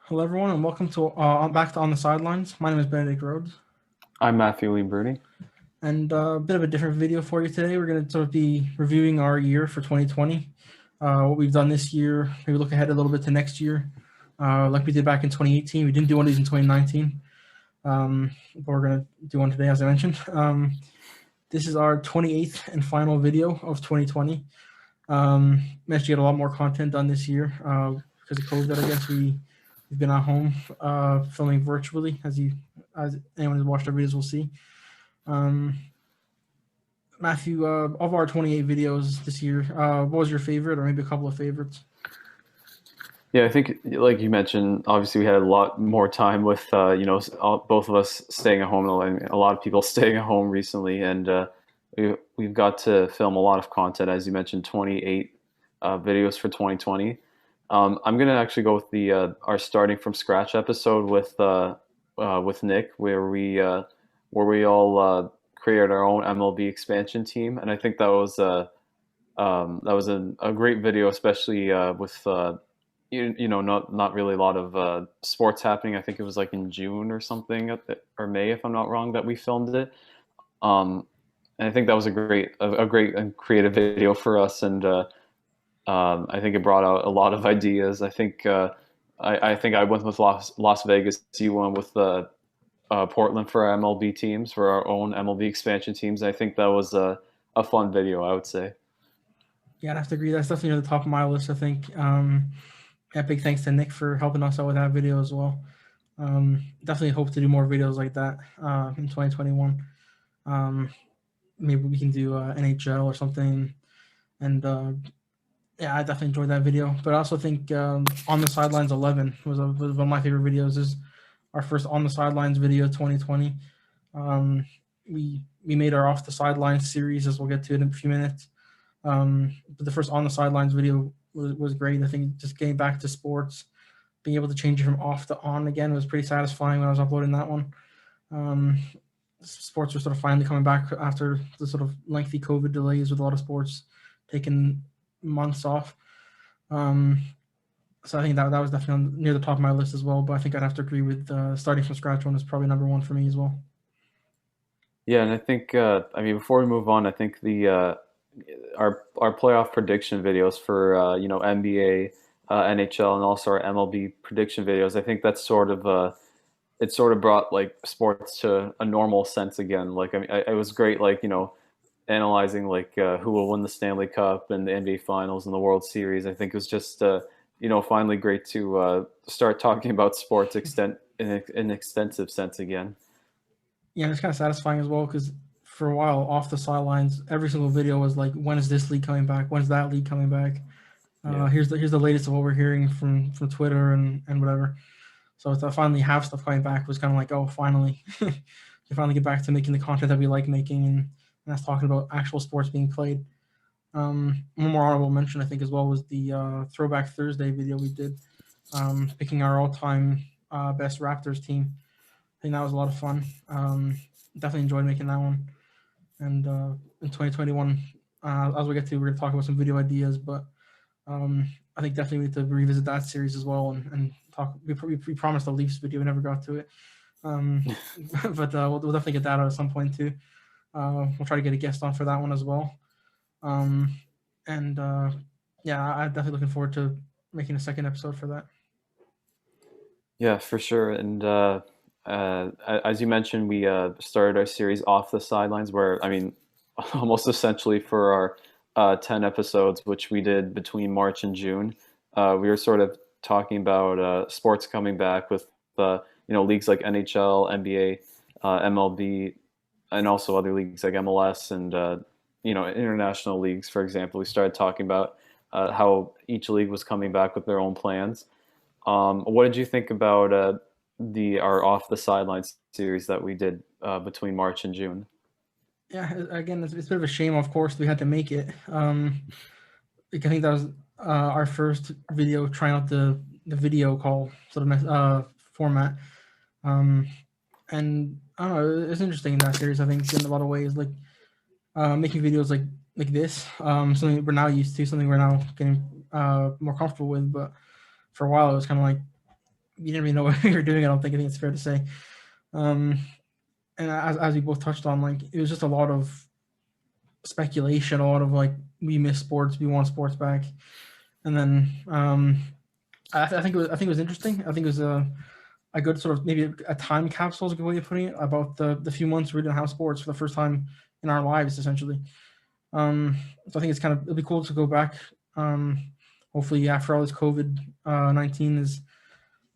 Hello, everyone, and welcome to back to On the Sidelines. My name is Benedict Rhodes, I'm Matthew Lee Bruni. and a bit of a different video for you today. We're going to sort of be reviewing our year for 2020, what we've done this year, maybe look ahead a little bit to next year, like we did back in 2018. We didn't do one of these in 2019, but we're going to do one today, as I mentioned. This is our 28th and final video of 2020. Managed to get a lot more content done this year because of COVID. I guess we've been at home filming virtually, as anyone who's watched our videos will see. Matthew, of our 28 videos this year, what was your favorite, or maybe a couple of favorites? Yeah, I think, like you mentioned, obviously we had a lot more time with, both of us staying at home. A lot of people staying at home recently, and we've got to film a lot of content, as you mentioned, 28 videos for 2020. I'm gonna actually go with the our starting from scratch episode with Nick, where we all created our own MLB expansion team, and I think that was a great video, especially with not really a lot of sports happening. I think it was like in June or something, or May, if I'm not wrong, that we filmed it. And I think that was a great and creative video for us, and I think it brought out a lot of ideas. I think I went with Las Vegas. You went with Portland for our MLB teams, for our own MLB expansion teams. I think that was a fun video, I would say. Yeah, I'd have to agree. That's definitely near the top of my list, I think. Yeah, big thanks to Nick for helping us out with that video as well. Definitely hope to do more videos like that in 2021. Maybe we can do NHL or something. And yeah, I definitely enjoyed that video. But I also think On the Sidelines 11 was one of my favorite videos. This is our first On the Sidelines video 2020. We made our Off the Sidelines series, as we'll get to in a few minutes. But the first On the Sidelines video was great. I think just getting back to sports, being able to change it from off to on again was pretty satisfying when I was uploading that one. Sports were sort of finally coming back after the sort of lengthy COVID delays, with a lot of sports taking months off. So I think that was definitely near the top of my list as well. But I think I'd have to agree with starting from scratch one is probably number one for me as well. Yeah, and I think before we move on, I think the our playoff prediction videos for NBA, NHL, and also our MLB prediction videos. I think that's it sort of brought like sports to a normal sense again. Like it was great, like analyzing like who will win the Stanley Cup and the NBA Finals and the World Series. I think it was just finally great to start talking about sports in an extensive sense again. Yeah, it's kind of satisfying as well, because for a while, Off the Sidelines, every single video was like, when is this league coming back? When's that league coming back? Yeah. Here's the latest of what we're hearing from Twitter and whatever. So to finally have stuff coming back was kind of like, oh, finally, we finally get back to making the content that we like making, and that's talking about actual sports being played. One more honorable mention, I think, as well, was the Throwback Thursday video we did, picking our all-time best Raptors team. I think that was a lot of fun. Definitely enjoyed making that one. And in 2021, as we get to, we're going to talk about some video ideas, but I think definitely we need to revisit that series as well and talk. We promised the Leafs video, we never got to it. But we'll definitely get that out at some point too. We'll try to get a guest on for that one as well. Yeah, I'm definitely looking forward to making a second episode for that. Yeah, for sure. And as you mentioned, we started our series Off the Sidelines, where, almost essentially for our 10 episodes, which we did between March and June, we were sort of talking about sports coming back with leagues like NHL, NBA, MLB, and also other leagues like MLS and international leagues. For example, we started talking about how each league was coming back with their own plans. What did you think about our Off the Sidelines series that we did between March and June? Yeah, again, it's a bit of a shame, of course, we had to make it. I think that was our first video trying out the video call sort of format. And I don't know, it's interesting in that series, I think, in a lot of ways, like making videos like this, something we're now used to, something we're now getting more comfortable with. But for a while, it was kind of like you didn't really know what you were doing. I think it's fair to say. Um, and as we both touched on, like it was just a lot of speculation, a lot of like we miss sports, we want sports back, and then I think it was interesting. I think it was a good sort of maybe a time capsule is a good way of putting it about the few months we didn't have sports for the first time in our lives essentially. So I think it's kind of it'll be cool to go back. Hopefully after all this COVID 19 is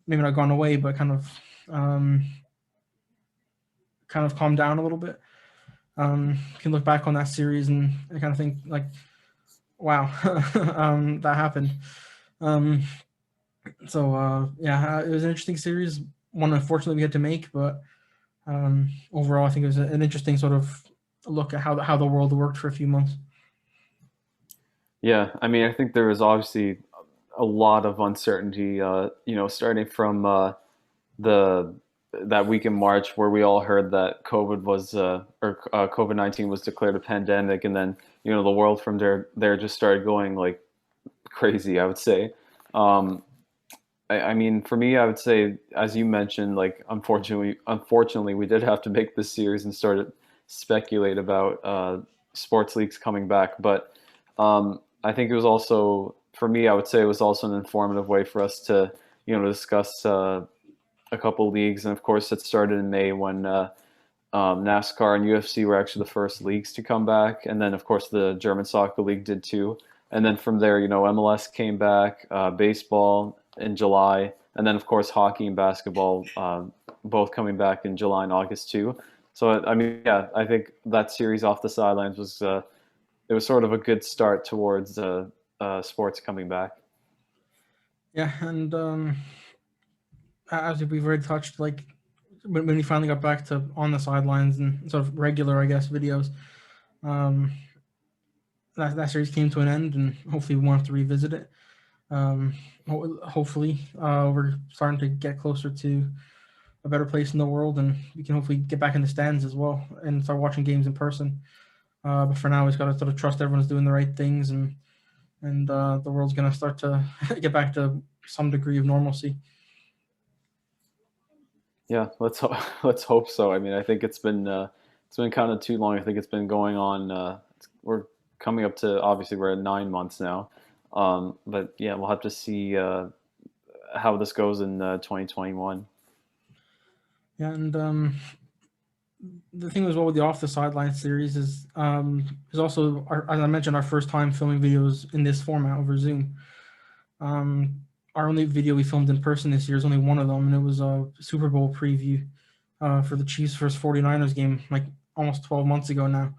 maybe not gone away, but um, kind of calmed down a little bit. Can look back on that series and kind of think like, wow, that happened. Um, yeah, it was an interesting series. One unfortunately we had to make, but overall I think it was an interesting sort of look at how the world worked for a few months. Yeah, I mean, I think there was obviously a lot of uncertainty. Starting from the that week in March where we all heard that COVID-19 was declared a pandemic, and then the world from there just started going like crazy. I would say. Um, I mean, for me, I would say, as you mentioned, like unfortunately, we did have to make this series and start to speculate about sports leagues coming back. But I think it was also, for me, I would say it was also an informative way for us to, discuss a couple leagues. And of course, it started in May when NASCAR and UFC were actually the first leagues to come back, and then of course the German soccer league did too. And then from there, MLS came back, baseball in July, and then of course hockey and basketball, both coming back in July and August too. So I mean, yeah, I think that series off the sidelines was it was sort of a good start towards sports coming back. Yeah, and as we've already touched, like when we finally got back to on the sidelines and sort of regular, I guess, videos, um, that series came to an end, and hopefully we won't have to revisit it. Um, Hopefully, we're starting to get closer to a better place in the world, and we can hopefully get back in the stands as well and start watching games in person. But for now, we've got to sort of trust everyone's doing the right things, and the world's going to start to get back to some degree of normalcy. Yeah, let's hope so. I mean, I think it's been kind of too long. I think it's been going on. We're coming up to, obviously we're at 9 months now, but yeah, we'll have to see how this goes in 2021. Yeah, and the thing as well with the Off the Sideline series is also as I mentioned, our first time filming videos in this format over Zoom. Um, our only video we filmed in person this year is only one of them, and it was a Super Bowl preview for the Chiefs versus 49ers game, like almost 12 months ago now.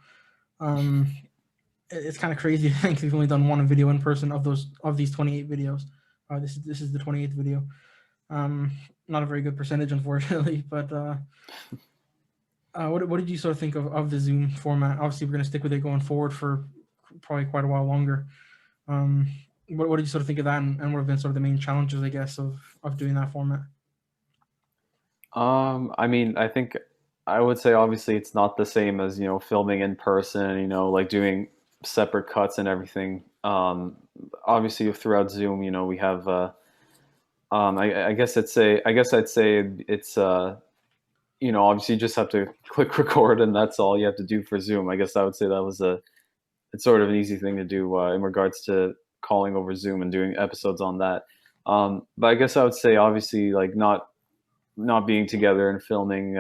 Um, it's kind of crazy to think we've only done one video in person of these 28 videos. This is the 28th video. Um, Not a very good percentage, unfortunately, but what did you sort of think of the Zoom format? Obviously, we're going to stick with it going forward for probably quite a while longer. Um, what did you sort of think of that, and what have been sort of the main challenges, I guess, of doing that format? I mean, I think I would say obviously it's not the same as, filming in person, like doing separate cuts and everything. Obviously throughout Zoom, we have I guess I'd say it's obviously you just have to click record and that's all you have to do for Zoom. I guess I would say that was it's sort of an easy thing to do in regards to calling over Zoom and doing episodes on that. But I guess I would say obviously like not being together and filming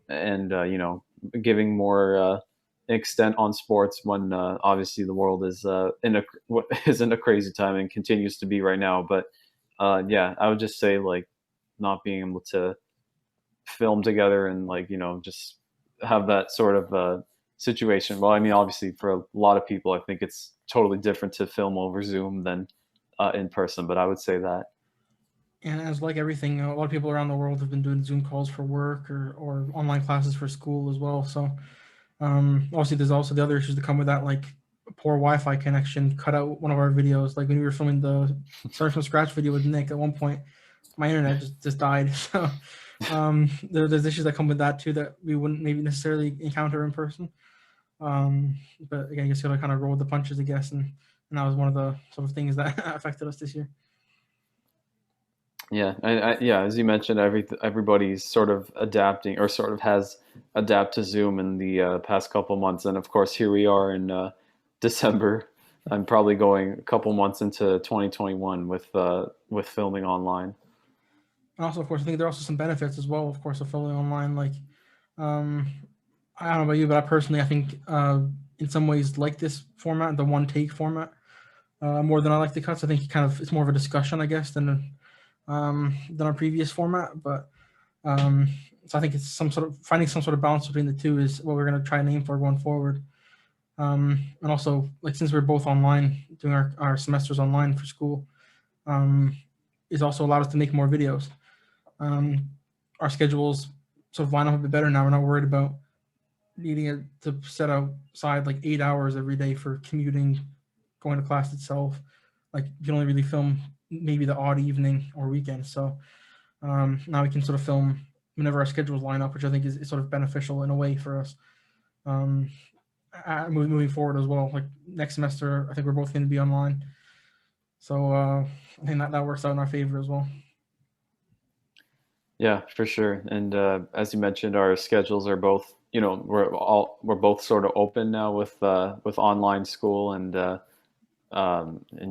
and giving more extent on sports when obviously the world is is in a crazy time and continues to be right now. But yeah, I would just say like not being able to film together and like just have that sort of situation. Well, I mean, obviously for a lot of people, I think it's totally different to film over Zoom than in person. But I would say that. And as like everything, a lot of people around the world have been doing Zoom calls for work or online classes for school as well. So obviously, there's also the other issues that come with that, like poor Wi-Fi connection cut out one of our videos. Like when we were filming the Start from Scratch video with Nick, at one point, my internet just died. So there's issues that come with that too that we wouldn't maybe necessarily encounter in person. But again, I guess you gotta kind of roll with the punches, I guess, and that was one of the sort of things that affected us this year. Yeah, yeah, as you mentioned, everybody's sort of adapting or sort of has adapted to Zoom in the past couple months, and of course, here we are in December. I'm probably going a couple months into 2021 with filming online. And also, of course, I think there are also some benefits as well, of course, of filming online. Like, um, I don't know about you, but I personally, I think in some ways like this format, the one take format, more than I like the cuts. I think it's more of a discussion, I guess, than our previous format. But um, so I think it's some sort of finding some sort of balance between the two is what we're going to try and aim for going forward. And also, like since we're both online doing our semesters online for school, um, is also allowed us to make more videos. Um, our schedules sort of line up a bit better now. We're not worried about needing it to set aside like 8 hours every day for commuting, going to class itself. Like you can only really film maybe the odd evening or weekend. So now we can sort of film whenever our schedules line up, which I think is sort of beneficial in a way for us. Um, moving forward as well. Like next semester, I think we're both going to be online. So I think that works out in our favor as well. Yeah, for sure. And as you mentioned, our schedules are both, we're both sort of open now with online school, and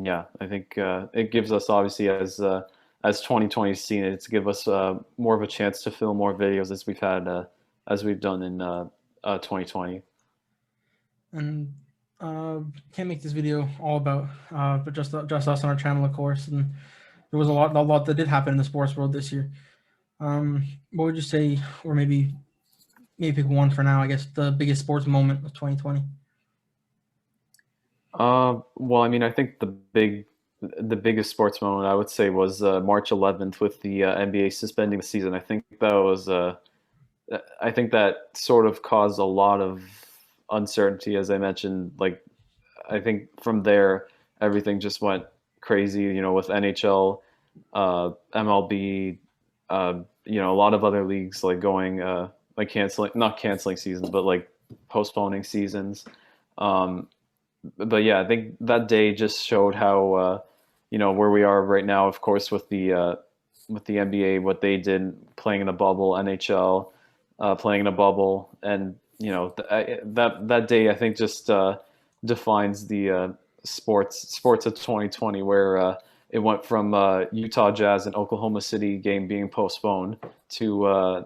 yeah, I think it gives us obviously as 2020's seen it, it's give us more of a chance to film more videos as we've done in 2020. And can't make this video all about, but just us on our channel, of course. And there was a lot that did happen in the sports world this year. What would you say, or maybe pick one for now? I guess the biggest sports moment of 2020. Well, I mean, I think the biggest sports moment I would say was March 11th with the NBA suspending the season. I think that sort of caused a lot of uncertainty, as I mentioned. Like, I think from there, everything just went crazy, with NHL, MLB, a lot of other leagues like going, like not canceling seasons, but like postponing seasons. Um, but yeah, I think that day just showed how, where we are right now, of course, with the NBA, what they did playing in the bubble, NHL, playing in a bubble, and that day I think just defines the sports of 2020, where it went from Utah Jazz and Oklahoma City game being postponed to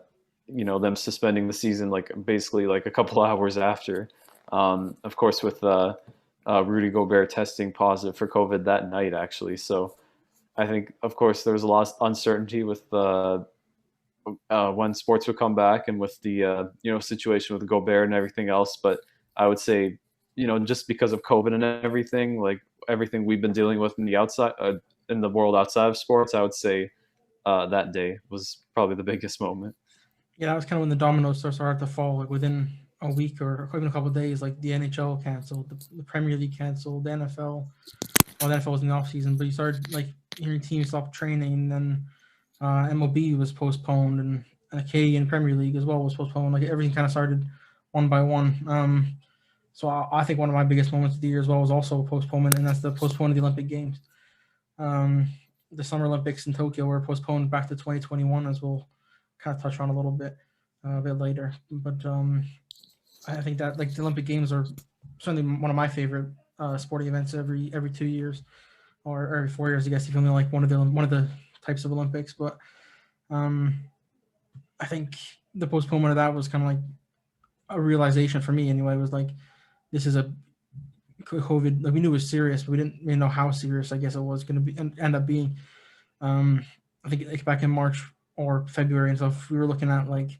them suspending the season like basically like a couple hours after. Of course, with Rudy Gobert testing positive for COVID that night, actually. So I think, of course, there was a lot of uncertainty with when sports would come back and with the situation with Gobert and everything else. But I would say, just because of COVID and everything, like everything we've been dealing with in the outside in the world outside of sports, I would say that day was probably the biggest moment. Yeah, that was kind of when the dominoes started to fall. Like within a week or even a couple of days, like the NHL canceled, the Premier League canceled, the NFL. Well, the NFL was in the off season, but you started like hearing teams stop training, and then MLB was postponed, and the Canadian Premier League as well was postponed. Like everything kind of started one by one. So I think one of my biggest moments of the year as well was also a postponement, and that's the postponement of the Olympic Games. Um, the Summer Olympics in Tokyo were postponed back to 2021, as we'll kind of touch on a little bit a bit later. But I think that like the Olympic Games are certainly one of my favorite sporting events every 2 years or every 4 years, I guess, if you only like one of the types of Olympics. But um, I think the postponement of that was kind of like a realization for me anyway. It was like this is a COVID. Like we knew it was serious, but we didn't really know how serious. I guess it was going to be end up being. Um, I think like back in March or February and stuff, we were looking at like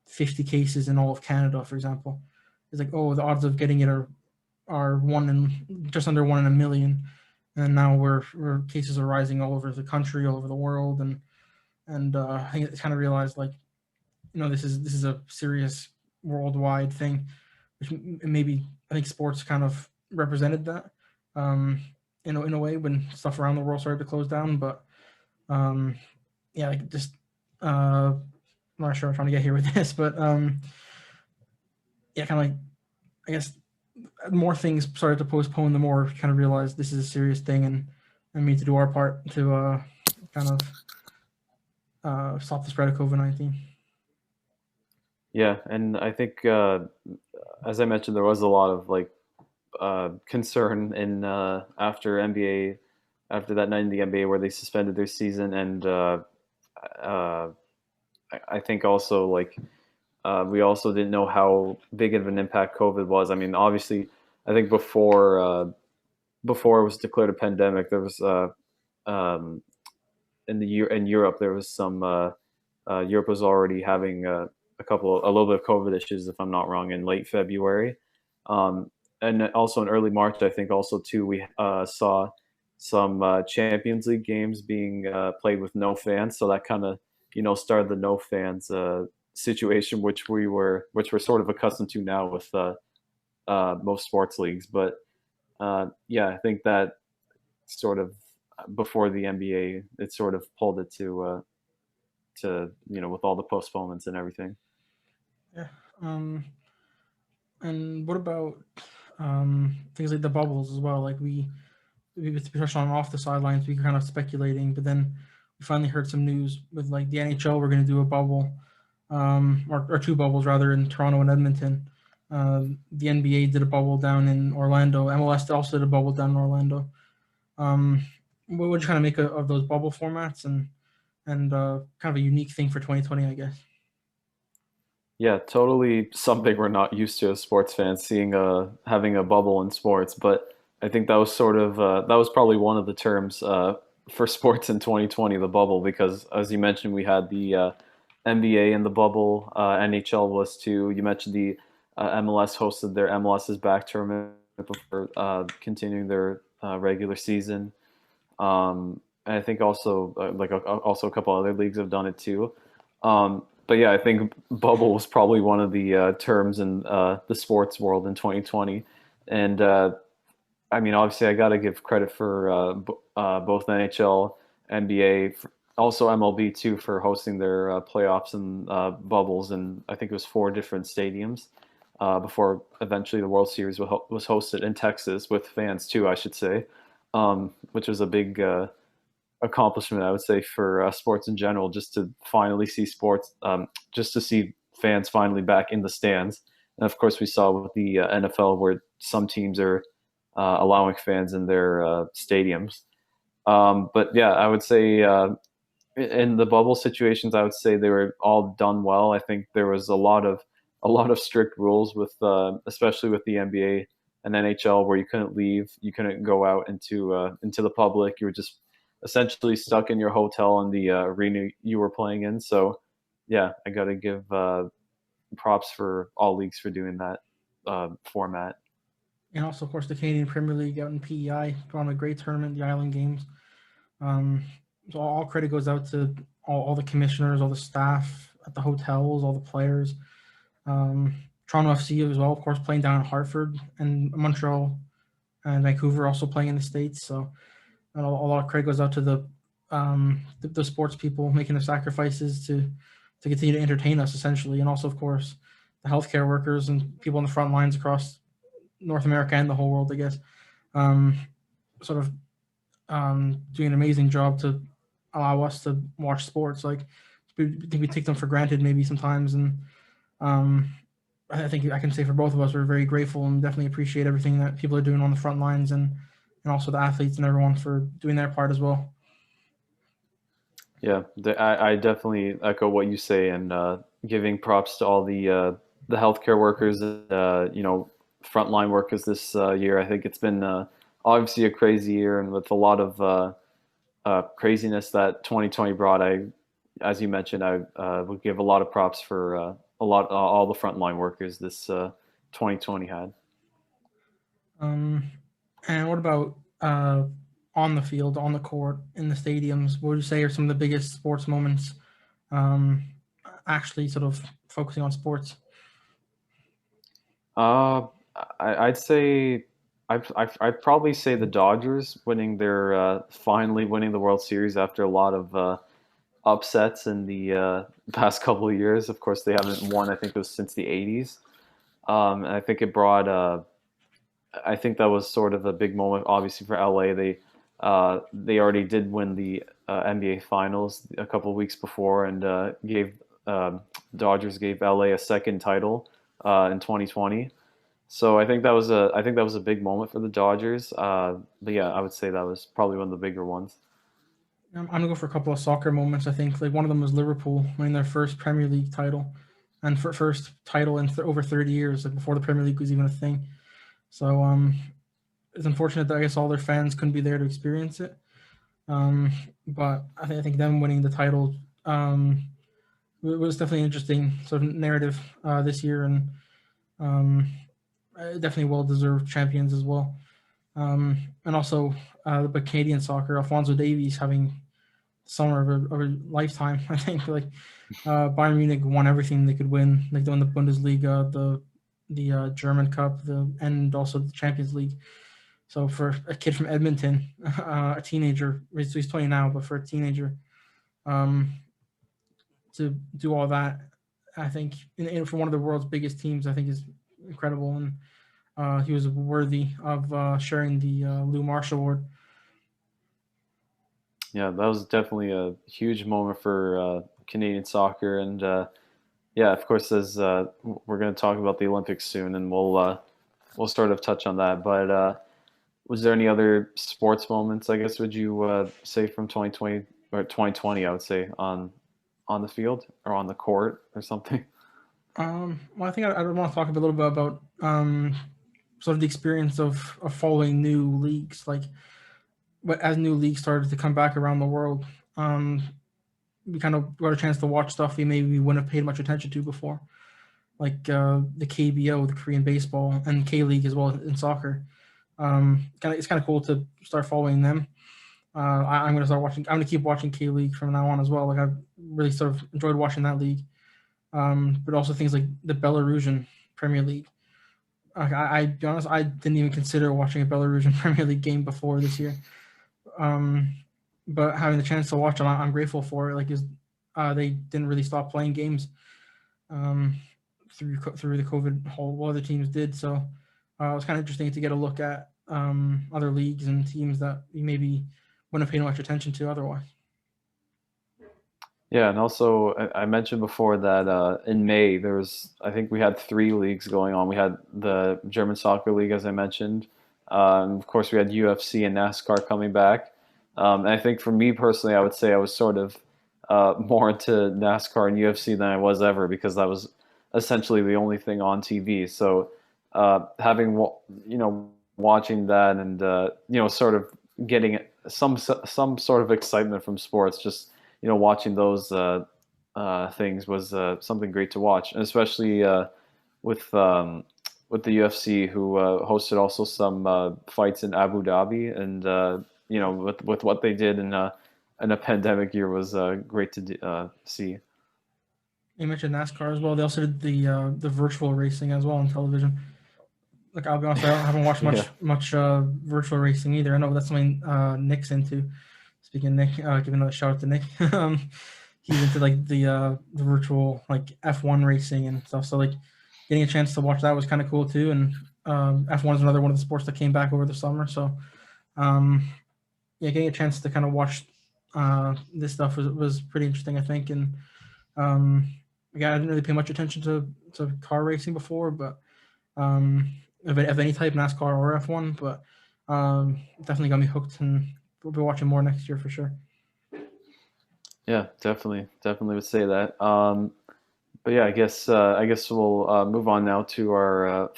50 cases in all of Canada, for example. It's like, oh, the odds of getting it are just under 1 in a million, and now cases are rising all over the country, all over the world, and I think it's kind of realized like, this is a serious worldwide thing, which maybe I think sports kind of represented that, in a way when stuff around the world started to close down, but yeah, like just I'm not sure I'm trying to get here with this, but yeah, kind of like I guess more things started to postpone, the more kind of realized this is a serious thing, and we need to do our part to kind of stop the spread of COVID-19. Yeah, and I think as I mentioned, there was a lot of like concern in after that night in the NBA where they suspended their season, and uh, I think also like we also didn't know how big of an impact COVID was. I mean, obviously, I think before it was declared a pandemic, there was um, in Europe there was some Europe was already having a little bit of COVID issues, if I'm not wrong, in late February, um, and also in early March. I think also too we saw some Champions League games being played with no fans, so that kind of started the no fans situation, which we're sort of accustomed to now with most sports leagues. But yeah, I think that sort of before the NBA, it sort of pulled it to with all the postponements and everything. Yeah. And what about things like the bubbles as well? Like we touched on off the sidelines, we were kind of speculating, but then we finally heard some news with like the NHL. We're going to do a bubble, or two bubbles rather, in Toronto and Edmonton. The NBA did a bubble down in Orlando. MLS also did a bubble down in Orlando. Um, what would you kind of make of those bubble formats and kind of a unique thing for 2020, I guess? Yeah, totally something we're not used to as sports fans, seeing having a bubble in sports. But I think that was sort of that was probably one of the terms for sports in 2020, the bubble, because as you mentioned, we had the NBA in the bubble, NHL was too. You mentioned the MLS hosted their MLS is Back tournament before continuing their regular season. And I think also also a couple other leagues have done it too. But yeah, I think bubble was probably one of the terms in the sports world in 2020. And I mean, obviously, I got to give credit for both NHL, NBA, also MLB too, for hosting their playoffs and bubbles. And I think it was 4 different stadiums before eventually the World Series was hosted in Texas with fans too, I should say, which was a big accomplishment, I would say, for sports in general, just to finally see sports, just to see fans finally back in the stands. And of course, we saw with the NFL where some teams are allowing fans in their stadiums. But yeah, I would say in the bubble situations, I would say they were all done well. I think there was a lot of strict rules with, especially with the NBA and NHL, where you couldn't leave, you couldn't go out into the public. You were just essentially stuck in your hotel in the arena you were playing in. So, yeah, I got to give props for all leagues for doing that format. And also, of course, the Canadian Premier League out in PEI put on a great tournament, the Island Games. Um, so all credit goes out to all the commissioners, all the staff at the hotels, all the players. Um, Toronto FC as well, of course, playing down in Hartford, and Montreal and Vancouver also playing in the States. So a lot of credit goes out to the sports people making the sacrifices to continue to entertain us, essentially, and also, of course, the healthcare workers and people on the front lines across North America and the whole world, I guess. Um, sort of doing an amazing job to allow us to watch sports. Like, I think we take them for granted maybe sometimes, and um, I think I can say for both of us, we're very grateful and definitely appreciate everything that people are doing on the front lines, and also the athletes and everyone for doing their part as well. Yeah, I definitely echo what you say, and giving props to all the healthcare workers, frontline workers this year. I think it's been obviously a crazy year, and with a lot of craziness that 2020 brought. As you mentioned, I would give a lot of props for all the frontline workers this 2020 had. Um, and what about on the field, on the court, in the stadiums? What would you say are some of the biggest sports moments? Um, actually, sort of focusing on sports. Uh, I'd say I'd probably say the Dodgers winning their finally winning the World Series after a lot of upsets in the past couple of years. Of course, they haven't won. I think it was since the '80s. And I think it brought. I think that was sort of a big moment, obviously for LA. They They already did win the NBA Finals a couple of weeks before, and gave Dodgers gave LA a second title in 2020. So I think that was a big moment for the Dodgers. But yeah, I would say that was probably one of the bigger ones. I'm gonna go for a couple of soccer moments. I think like one of them was Liverpool winning their first Premier League title, and for first title in over 30 years, like before the Premier League was even a thing. So it's unfortunate that I guess all their fans couldn't be there to experience it. Um, but I think them winning the title was definitely an interesting sort of narrative this year, and um, definitely well deserved champions as well. And also, but Canadian soccer, Alfonso Davies having summer of a lifetime. I think like Bayern Munich won everything they could win. Like they won the Bundesliga, the German Cup, and also the Champions League. So for a kid from Edmonton, a teenager, he's 20 now, but for a teenager um, to do all that, I think for one of the world's biggest teams, I think is incredible. And he was worthy of sharing the Lou Marshall Award. Yeah, that was definitely a huge moment for Canadian soccer, and yeah, of course, as we're going to talk about the Olympics soon, and we'll sort of touch on that. But was there any other sports moments? I guess would you say from 2020 or 2020? I would say on the field or on the court or something. Well, I think I want to talk a little bit about sort of the experience of following new leagues. Like, but as new leagues started to come back around the world, um, we kind of got a chance to watch stuff we maybe wouldn't have paid much attention to before, like the KBO, the Korean baseball, and K League as well in soccer. It's kind of cool to start following them. I'm going to start watching. I'm going to keep watching K League from now on as well. Like I've really sort of enjoyed watching that league, but also things like the Belarusian Premier League. I be honest, I didn't even consider watching a Belarusian Premier League game before this year. Um, but having the chance to watch them, I'm grateful for it. Like, they didn't really stop playing games um, through the COVID whole. What other teams did, so it was kind of interesting to get a look at other leagues and teams that you maybe wouldn't have paid much attention to otherwise. Yeah, and also I mentioned before that in May there was I think we had three leagues going on. We had the German Soccer League, as I mentioned. Of course, we had UFC and NASCAR coming back. And I think for me personally, I would say I was sort of more into NASCAR and UFC than I was ever because that was essentially the only thing on TV. So having watching that and sort of getting some sort of excitement from sports, just watching those things was something great to watch, and especially with um, with the UFC, who hosted also some fights in Abu Dhabi, and with what they did in a pandemic year was great to see. You mentioned NASCAR as well. They also did the virtual racing as well on television. Like I'll be honest, I haven't watched Yeah, much virtual racing either. I know that's something Nick's into. Speaking of Nick, give another shout out to Nick. He's into like the virtual like F1 racing and stuff. So like getting a chance to watch that was kind of cool too. And F1 is another one of the sports that came back over the summer. So um, yeah, getting a chance to kind of watch this stuff was pretty interesting, I think. And um, again, I didn't really pay much attention to car racing before, but of any type, NASCAR or F1. But definitely got me hooked, and we'll be watching more next year for sure. yeah, definitely would say that. But yeah, I guess we'll move on now to our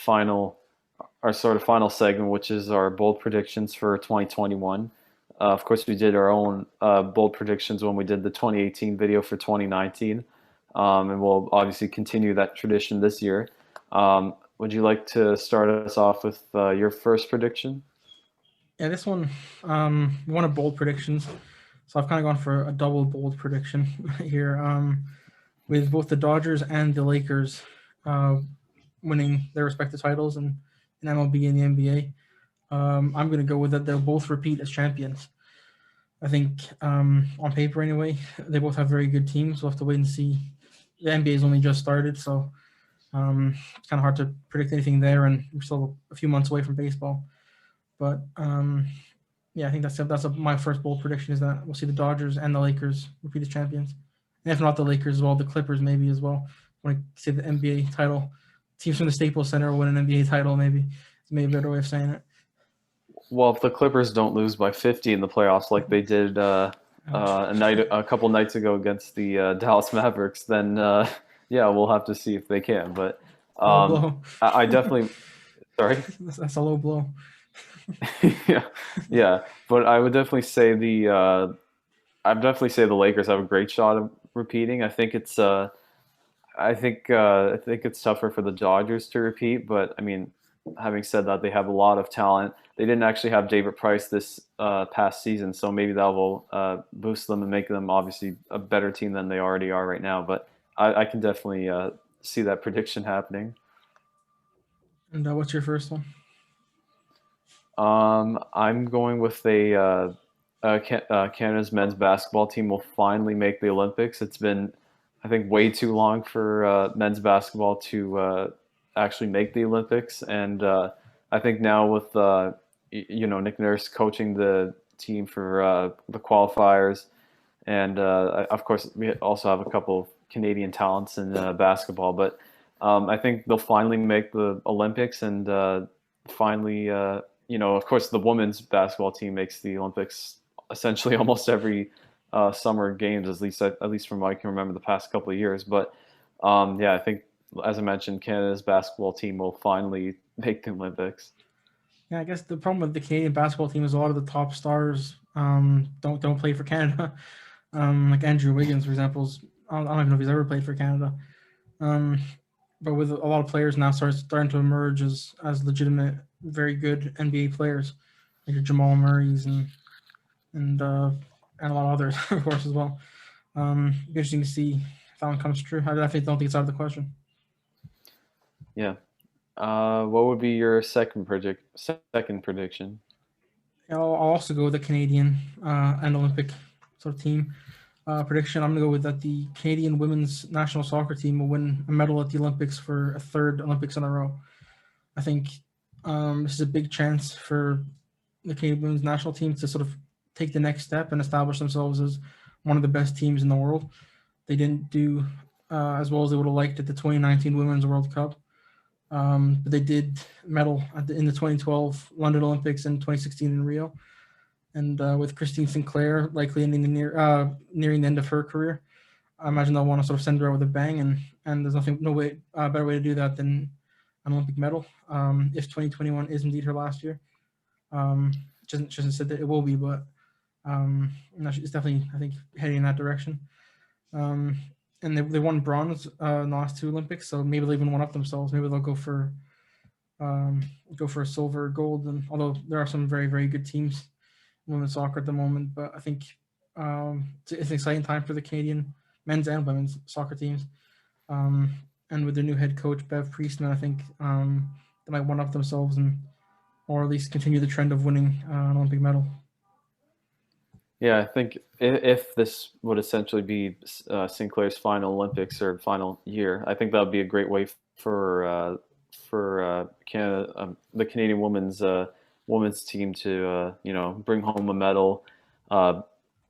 sort of final segment, which is our bold predictions for 2021. Of course, we did our own bold predictions when we did the 2018 video for 2019, and we'll obviously continue that tradition this year. Would you like to start us off with your first prediction? Yeah, this one of bold predictions. So I've kind of gone for a double bold prediction here, with both the Dodgers and the Lakers uh, winning their respective titles in MLB and the NBA. I'm going to go with that. They'll both repeat as champions. I think on paper anyway, they both have very good teams. We'll have to wait and see. The NBA's only just started, so it's kind of hard to predict anything there, and we're still a few months away from baseball. But yeah, I think my first bold prediction is that we'll see the Dodgers and the Lakers repeat as champions, and if not the Lakers, well, the Clippers maybe as well. When I say the NBA title, teams from the Staples Center will win an NBA title. Maybe it's maybe a better way of saying it. Well, if the Clippers don't lose by 50 in the playoffs like they did Ouch. a couple nights ago against the Dallas Mavericks, then yeah, we'll have to see if they can. But Low um, blow. I definitely sorry. That's a low blow. Yeah, yeah, but I would definitely say I'd definitely say the Lakers have a great shot of repeating. I think it's tougher for the Dodgers to repeat, but I mean, having said that, they have a lot of talent. They didn't actually have David Price this past season, so maybe that will boost them and make them obviously a better team than they already are right now. But I can definitely see that prediction happening. And what's your first one? I'm going with Canada's men's basketball team will finally make the Olympics. It's been, I think, way too long for men's basketball to actually make the Olympics, and I think now with Nick Nurse coaching the team for the qualifiers, and of course we also have a couple of Canadian talents in basketball, but I think they'll finally make the Olympics and finally. Of course, the women's basketball team makes the Olympics essentially almost every summer games, at least from what I can remember the past couple of years. But yeah, I think as I mentioned, Canada's basketball team will finally make the Olympics. Yeah, I guess the problem with the Canadian basketball team is a lot of the top stars don't play for Canada. Like Andrew Wiggins, for example, I don't even know if he's ever played for Canada. Um, but with a lot of players now starting to emerge as legitimate, very good NBA players, like your Jamal Murray's and uh, and a lot of others, of course, as well. It'll be interesting to see if that one comes true. I definitely don't think it's out of the question. Yeah. What would be your second prediction? I'll also go with the Canadian and Olympic sort of team prediction. I'm going to go with that the Canadian women's national soccer team will win a medal at the Olympics for a third Olympics in a row. I think this is a big chance for the Canadian women's national team to sort of take the next step and establish themselves as one of the best teams in the world. They didn't do as well as they would have liked at the 2019 Women's World Cup, but they did medal in the 2012 London Olympics and 2016 in Rio. And with Christine Sinclair likely ending nearing the end of her career, I imagine they'll want to sort of send her out with a bang. And there's no way better way to do that than an Olympic medal. If 2021 is indeed her last year, she hasn't said that it will be, but it's definitely, I think, heading in that direction. Um, and they won bronze in the last two Olympics, so maybe they'll even one up themselves. Maybe they'll go for a silver, gold. And although there are some very very good teams in women's soccer at the moment, but I think it's an exciting time for the Canadian men's and women's soccer teams. Um, and with their new head coach Bev Priestman, I think they might one up themselves and or at least continue the trend of winning an Olympic medal. Yeah, I think if this would essentially be Sinclair's final Olympics or final year, I think that would be a great way for Canada, the Canadian women's team to bring home a medal,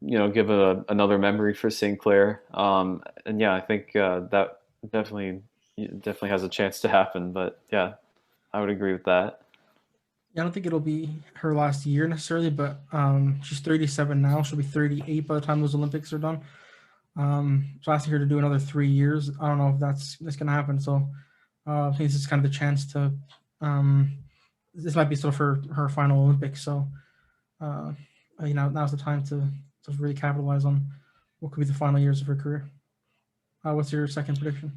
give another memory for Sinclair, and yeah, I think that definitely has a chance to happen. But yeah, I would agree with that. Yeah, I don't think it'll be her last year necessarily, but she's 37 now. She'll be 38 by the time those Olympics are done. So asking her to do another 3 years, I don't know if that's going to happen. So I think this is kind of the chance to. This might be sort of her final Olympics. So now's the time to really capitalize on what could be the final years of her career. What's your second prediction?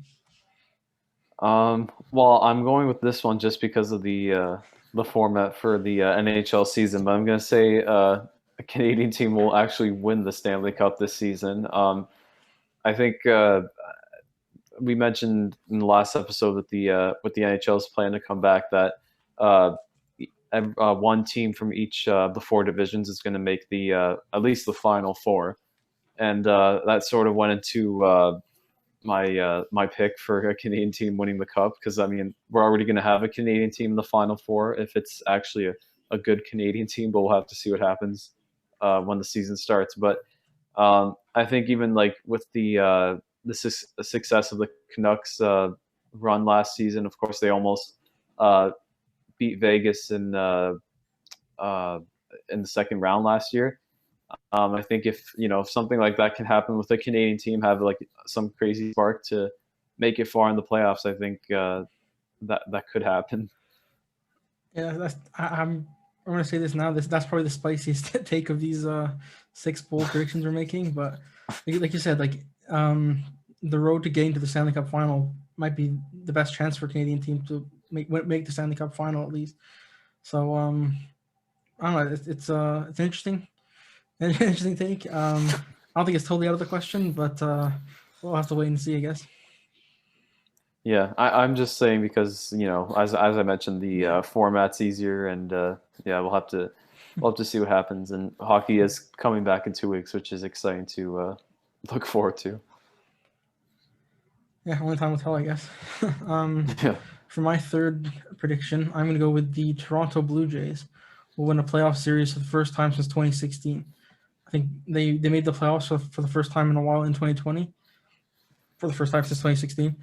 Well, I'm going with this one just because of the format for the NHL season, but I'm going to say a Canadian team will actually win the Stanley Cup this season. I think we mentioned in the last episode that with the NHL's plan to come back that one team from each the four divisions is going to make the at least the final four, and that sort of went into my pick for a Canadian team winning the cup because I mean we're already going to have a Canadian team in the final four if it's actually a good Canadian team, but we'll have to see what happens when the season starts. But I think even like with the success of the Canucks run last season, of course they almost uh, beat Vegas uh, in the second round last year. I think if something like that can happen with a Canadian team, have like some crazy spark to make it far in the playoffs, I think that could happen. Yeah, I'm gonna say this now. That's probably the spiciest take of these 6 bold predictions we're making. But like you said, like the road to getting to the Stanley Cup final might be the best chance for a Canadian team to make the Stanley Cup final at least. So I don't know. It's interesting, an interesting take. I don't think it's totally out of the question, but we'll have to wait and see, I guess. Yeah, I'm just saying because as I mentioned, the format's easier, and yeah, we'll have to see what happens. And hockey is coming back in 2 weeks, which is exciting to look forward to. Yeah, only time will tell, I guess. Yeah. For my third prediction, I'm going to go with the Toronto Blue Jays will win a playoff series for the first time since 2016. I think they made the playoffs for the first time in a while in 2020, for the first time since 2016.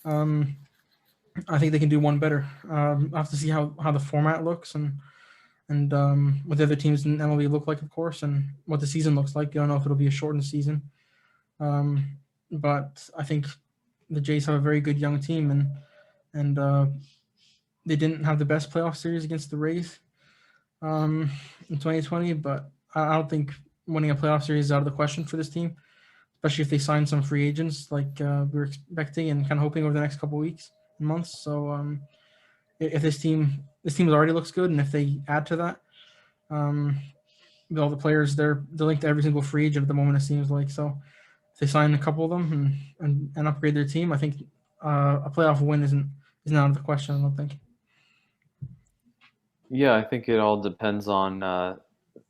I think they can do one better. I have to see how the format looks and what the other teams in MLB look like, of course, and what the season looks like. I don't know if it'll be a shortened season, but I think the Jays have a very good young team, and they didn't have the best playoff series against the Rays in 2020, but I don't think winning a playoff series is out of the question for this team, especially if they sign some free agents like we were expecting and kind of hoping over the next couple of weeks and months. So if this team already looks good, and if they add to that, um, with all the players, they're linked to every single free agent at the moment. It seems like so. If they sign a couple of them and upgrade their team, I think a playoff win isn't out of the question. I don't think. Yeah, I think it all depends on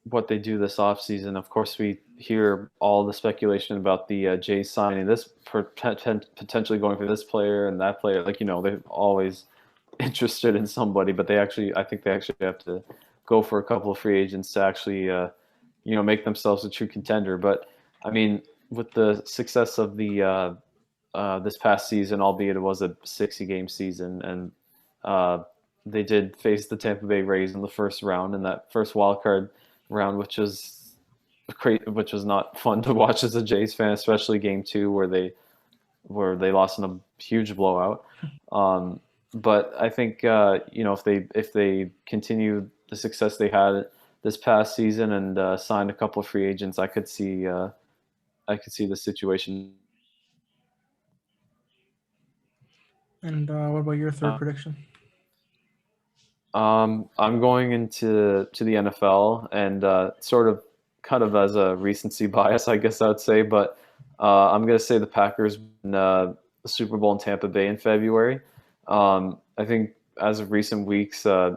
what they do this offseason. Of course, we hear all the speculation about the Jays signing this, potentially going for this player and that player. Like, they're always interested in somebody, but I think they actually have to go for a couple of free agents to actually, make themselves a true contender. But I mean, with the success of the this past season, albeit it was a 60-game season, and uh, they did face the Tampa Bay Rays in the first round in that first wild card round, which was not fun to watch as a Jays fan, especially Game 2 where they lost in a huge blowout. But I think if they continue the success they had this past season and signed a couple of free agents, I could see the situation. And what about your third Uh, prediction? I'm going to the NFL and sort of kind of as a recency bias, I guess I would say, but I'm going to say the Packers win the Super Bowl in Tampa Bay in February. I think as of recent weeks, uh,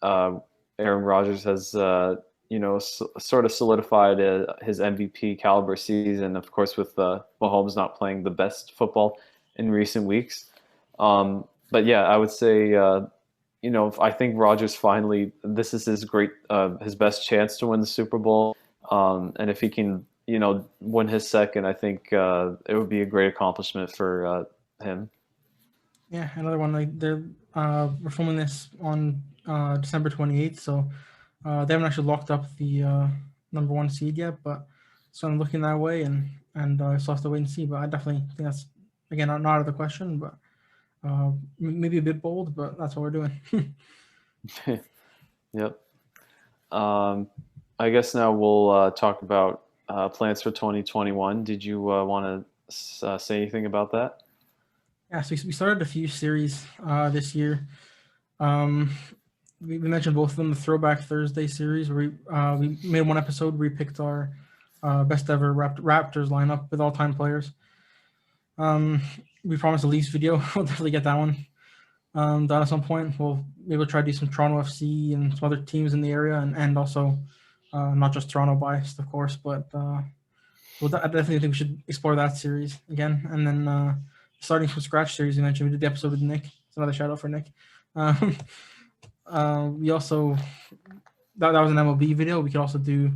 Aaron Rodgers has sort of solidified his MVP caliber season. Of course, with Mahomes not playing the best football in recent weeks. But yeah, I would say I think Rodgers finally, this is his best chance to win the Super Bowl. And if he can, win his second, I think it would be a great accomplishment for him. Yeah, another one. Like we're filming this on December 28th, so they haven't actually locked up the number one seed yet, but so I'm looking that way, and I still have to wait and see. But I definitely think that's again not out of the question, but maybe a bit bold, but that's what we're doing. Yep. Um, I guess now we'll talk about plans for 2021. Did you want to say anything about that? Yeah, so we started a few series this year. Um, we mentioned both of them. The Throwback Thursday series, where we made one episode where we picked our best ever Raptors lineup with all time players. Um, we promised a Leafs video. We'll definitely get that one done at some point. We'll maybe try to do some Toronto FC and some other teams in the area, and also not just Toronto biased, of course, but I definitely think we should explore that series again. And then starting from scratch series, you mentioned we did the episode with Nick. It's another shout out for Nick. Um, We also that was an MLB video. We could also do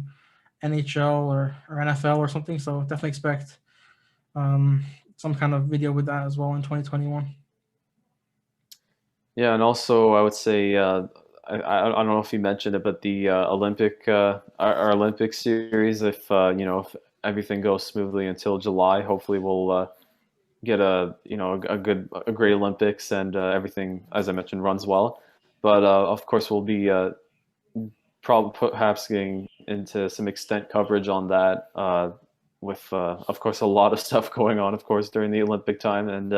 NHL or NFL or something. So definitely expect um, some kind of video with that as well in 2021. Yeah, and also I would say I don't know if you mentioned it, but the Olympic our Olympic series, if if everything goes smoothly until July, hopefully we'll get a great Olympics and everything, as I mentioned, runs well. But of course, we'll be probably perhaps getting into some extent coverage on that with of course a lot of stuff going on, of course, during the Olympic time, and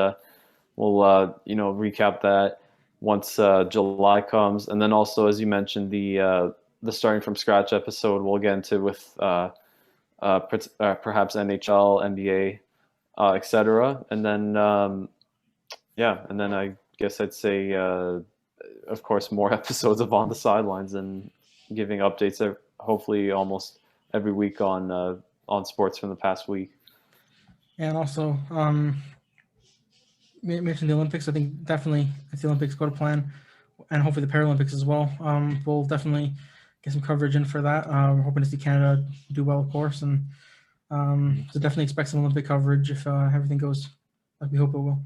we'll recap that once July comes, and then also, as you mentioned, the starting from scratch episode we'll get into with perhaps NHL, NBA, etc. And then yeah, and then I guess I'd say of course more episodes of On the Sidelines and giving updates hopefully almost every week on sports from the past week. And also, mentioned the Olympics. I think definitely if the Olympics go to plan, and hopefully the Paralympics as well, we'll definitely get some coverage in for that. We're hoping to see Canada do well, of course, and so definitely expect some Olympic coverage if everything goes like we hope it will.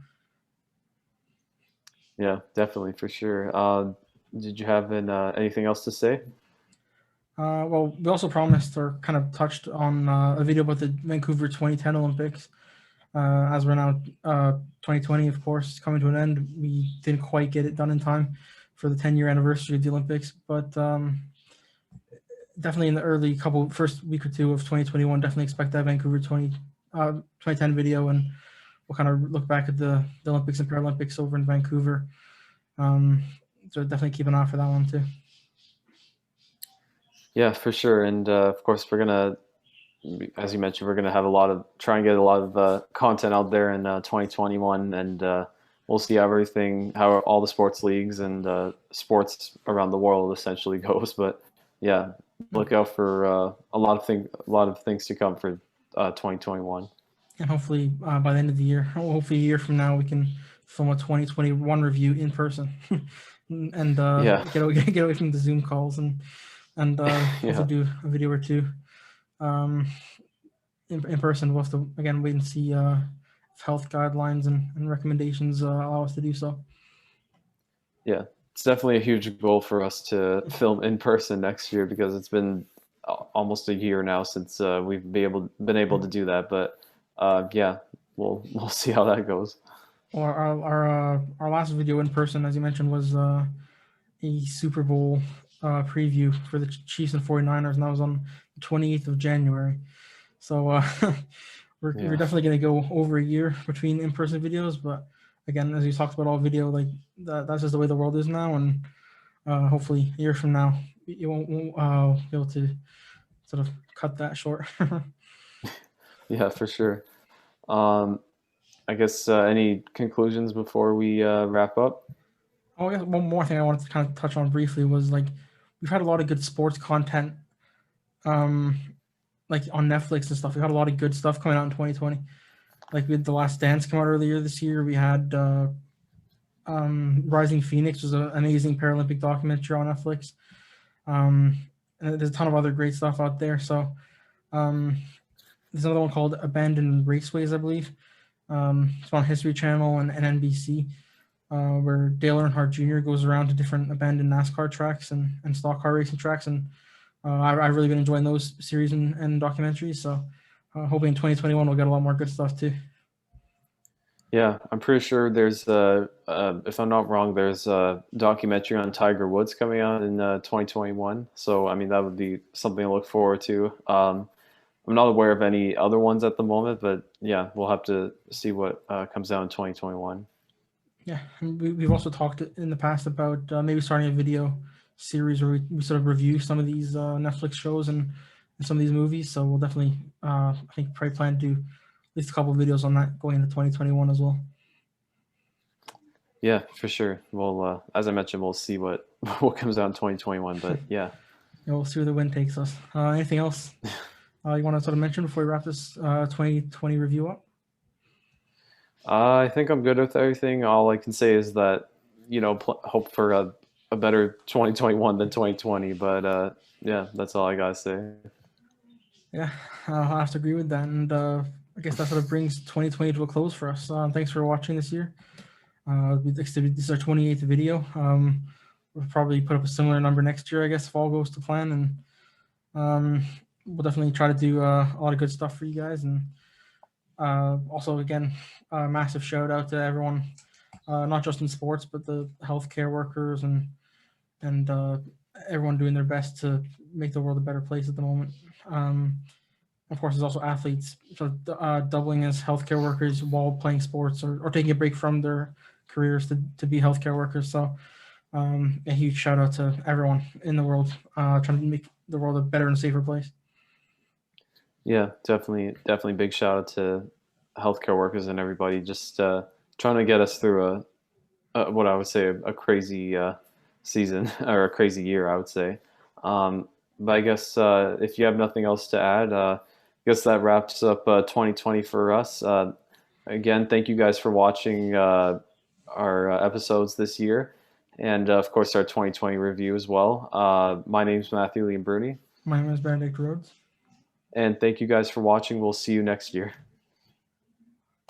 Yeah, definitely for sure. Did you have anything else to say? Well, we also promised or kind of touched on a video about the Vancouver 2010 Olympics. As we're now 2020, of course, coming to an end, we didn't quite get it done in time for the 10-year anniversary of the Olympics, but definitely in the early first week or two of 2021, definitely expect that Vancouver 2010 video, and we'll kind of look back at the Olympics and Paralympics over in Vancouver. So definitely keep an eye for that one too. Yeah, for sure. And of course, we're gonna, as you mentioned, we're gonna have a lot of try and get a lot of content out there in 2021, and we'll see how everything, how all the sports leagues and sports around the world essentially goes. But yeah, look out for a lot of things to come for 2021. And hopefully by the end of the year, hopefully a year from now, we can film a 2021 review in person and Yeah, get away from the Zoom calls and hopefully yeah. do a video or two um, in person. We'll have to again wait and see if health guidelines and recommendations allow us to do so. Yeah, it's definitely a huge goal for us to film in person next year because it's been almost a year now since we've been able to do that. But yeah, we'll see how that goes. Or our last video in person, as you mentioned, was a Super Bowl preview for the Chiefs and 49ers, and that was on the 28th of January. So we're Yeah, definitely going to go over a year between in-person videos, but again, as you talked about, all video, like that's just the way the world is now, and hopefully a year from now you won't be able to sort of cut that short. yeah, for sure. Um, I guess any conclusions before we wrap up? Oh, yeah, one more thing I wanted to kind of touch on briefly was like we've had a lot of good sports content, um, like on Netflix and stuff. We had a lot of good stuff coming out in 2020. Like we had The Last Dance come out earlier this year. We had Rising Phoenix, was an amazing Paralympic documentary on Netflix. And there's a ton of other great stuff out there. So there's another one called Abandoned Raceways, I believe. It's on History Channel and NBC, where Dale Earnhardt Jr. goes around to different abandoned NASCAR tracks and stock car racing tracks. And I've really been enjoying those series and documentaries. So hoping in 2021 we'll get a lot more good stuff too. Yeah, I'm pretty sure there's if I'm not wrong, there's a documentary on Tiger Woods coming out in 2021. So I mean that would be something to look forward to. I'm not aware of any other ones at the moment, but yeah, we'll have to see what comes out in 2021. Yeah, and we've also talked in the past about maybe starting a video series where we sort of review some of these Netflix shows and some of these movies. So we'll definitely, I think, probably plan to do at least a couple of videos on that going into 2021 as well. Yeah, for sure. Well, as I mentioned, we'll see what what comes out in 2021. But yeah, Yeah, we'll see where the wind takes us. Anything else you want to sort of mention before we wrap this 2020 review up? I think I'm good with everything. All I can say is that hope for a better 2021 than 2020. But yeah, that's all I gotta say. Yeah, I'll have to agree with that. And I guess that sort of brings 2020 to a close for us. Thanks for watching this year. This is our 28th video. We'll probably put up a similar number next year, I guess, if all goes to plan. And we'll definitely try to do a lot of good stuff for you guys. And also, again, a massive shout out to everyone, not just in sports, but the healthcare workers and everyone doing their best to make the world a better place at the moment. Of course, there's also athletes doubling as healthcare workers while playing sports or taking a break from their careers to be healthcare workers. So a huge shout out to everyone in the world trying to make the world a better and safer place. Yeah, definitely big shout out to healthcare workers and everybody just trying to get us through what I would say a crazy season or a crazy year, I would say. But I guess if you have nothing else to add, I guess that wraps up 2020 for us. Again, thank you guys for watching our episodes this year, and of course our 2020 review as well. My name's Matthew Liam Bruni. My name is Benedict Rhodes. And thank you guys for watching. We'll see you next year.